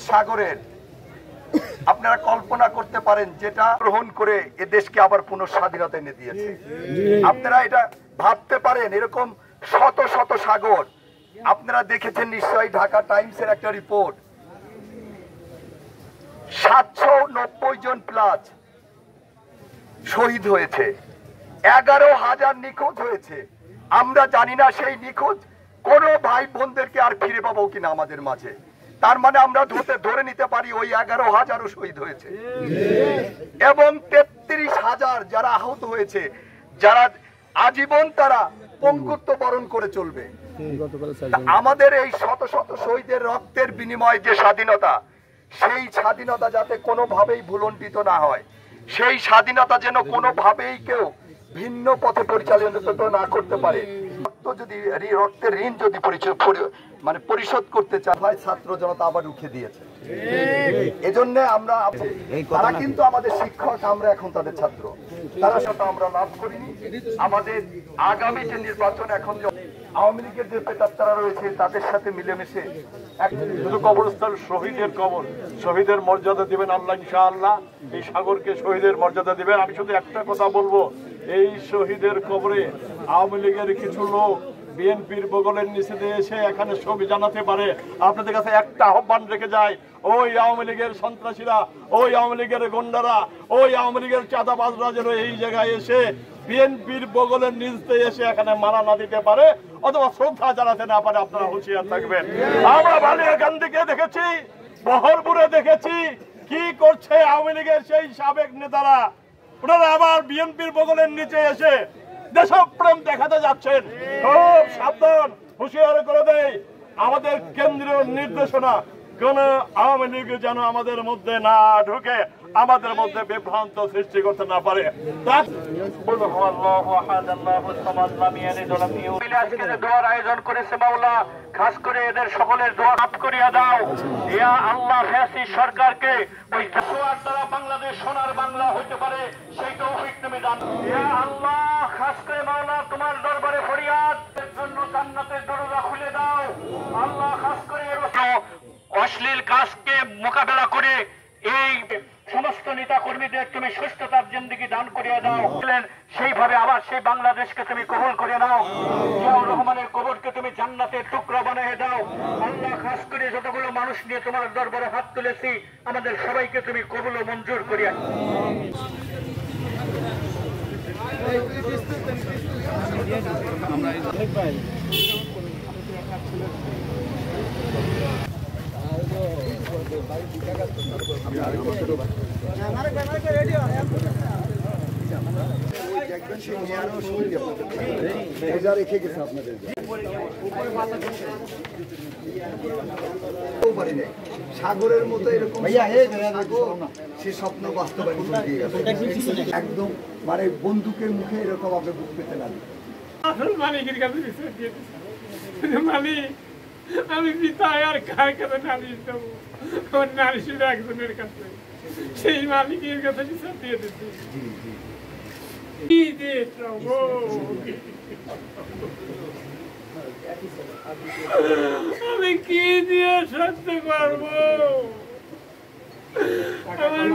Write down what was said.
সাগরের আপনারা কল্পনা করতে পারেন যেটা গ্রহণ করে এ দেশকে আবার পুনঃস্বাধীনতা এনে দিয়েছে। আপনারা এটা ভাবতে পারেন এরকম শত শত সাগর। আপনারা দেখেছেন নিশ্চয়ই ঢাকা টাইমসের একটা রিপোর্ট, 790 জন প্লাস শহীদ হয়েছে, 11,000 নিখোঁজ হয়েছে। আমরা জানি না সেই নিখোঁজ কোন ভাই বোনদেরকে আর ফিরে পাবো কিনা আমাদের মাঝে। তার মানে আমরা ধরে নিতে পারি ওই 11,000ও শহীদ হয়েছে এবং 33,000 যারা আহত হয়েছে, যারা আজীবন তারা পঙ্গুত্ব বরণ করে চলবে। আমাদের এই শত শত শহীদের রক্তের বিনিময়ে যে স্বাধীনতা, সেই স্বাধীনতা যাতে কোনোভাবেই ভুলণ্ঠিত না হয়, সেই স্বাধীনতা যেন কোনোভাবেই কেউ ভিন্ন পথে পরিচালিত না করতে পারে। যদি রক্তের ঋণ যদি পরিশোধ করতে চায়, ছাত্র জনতা আবার রুখে দিয়েছে। এজন্য আমরা, তারা কিন্তু আমাদের শিক্ষক, আমরা এখন তাদের ছাত্র, তারা সাথে আমরা লাভ করিনি। আমাদের আগামী যে নির্বাচন, এখন আওয়ামী লীগের যে পেটাত্তারা রয়েছে তাদের সাথে মিলেমিশে শুধু কবরস্থান শহীদের কবর, শহীদের মর্যাদা দিবেন আল্লাহ ইনশাআল্লাহ। এই সাগরকে শহীদের মর্যাদা দিবেন। আমি শুধু একটা কথা বলবো, এই শহীদের কবরে আওয়ামী লীগের কিছু লোক বিএনপির বগলের নিচে দিয়ে এসে এখানে শোক জানাতে পারে। আপনাদের কাছে একটা আহ্বান রেখে যায়, ওই আওয়ামী লীগের সন্ত্রাসীরা, ওই আওয়ামী লীগের গুন্ডারা, ওই আওয়ামী লীগের চাঁদাবাজরা যেন এই জায়গায় এসে বিএনপির বগলের নিচ দিয়ে এসে এখানে মারা না দিতে পারে অথবা শ্রদ্ধা জানাতে না পারে। আপনারা হুঁশিয়ার থাকবেন। আমরা বালিয়াকান্দিকে দেখেছি, বহরপুরে দেখেছি কি করছে আওয়ামী লীগের সেই সাবেক নেতারা। ওনারা আবার বিএনপির বগলের নিচে এসে দেশপ্রেম দেখাতে যাচ্ছেন। খুব সাবধান, হুঁশিয়ার করে দেয় আমাদের কেন্দ্রীয় নির্দেশনা, কোন আওয়ামী লীগ যেন আমাদের মধ্যে না ঢুকে, আমাদের মধ্যে বিভ্রান্ত সৃষ্টি করতে না পারে। দোয়ার আয়োজন করেছে মাওলা, খাস করে এদের সকলের দোয়া মাফ করিয়া দাও ইয়া আল্লাহ। ফ্যাসিস্ট সরকারকে ওই দ্বারা বাংলাদেশ সোনার বাংলা হইতে পারে সেই তৌফিক তুমি দান ইয়া আল্লাহ। খাস করে মাওলা তোমার দরবারে ফরিয়াদ, জন্য জান্নাতের দরজা খুলে দাও আল্লাহ। খাস করে অশ্লীল কাজকে মোকাবেলা করে এই সমস্ত নেতা কর্মীদের তুমি সুস্থতার জিন্দেগি দান করিয়া দাও। সেইভাবে আবার সেই বাংলাদেশকে তুমি কবুল করে নাও। জিয়াউর রহমানের কবরকে তুমি জান্নাতের টুকরা বানিয়ে দাও আল্লাহ। খাস করে যতগুলো মানুষ নিয়ে তোমার দরবারে হাত তুলেছি, আমাদের সবাইকে তুমি কবুল ও মঞ্জুর করিয়া রেখে গেছে আপনাদের সাগরের মতো এরকম সে স্বপ্ন বাস্তবায়ন করে দিয়ে গেছে। একদম মানে বন্দুকের মুখে এরকম আপনি বুক পেতে লাগবে। মালিকের কাছে মালিক, আমি পিতায় আর কার কাছে নালিশ দেবো? আমার নালিশ একজনের কাছে, সেই মালিকের কাছে বিচার দিয়ে দিচ্ছি। আমি কি দিয়ে সহ্য করবো? আমার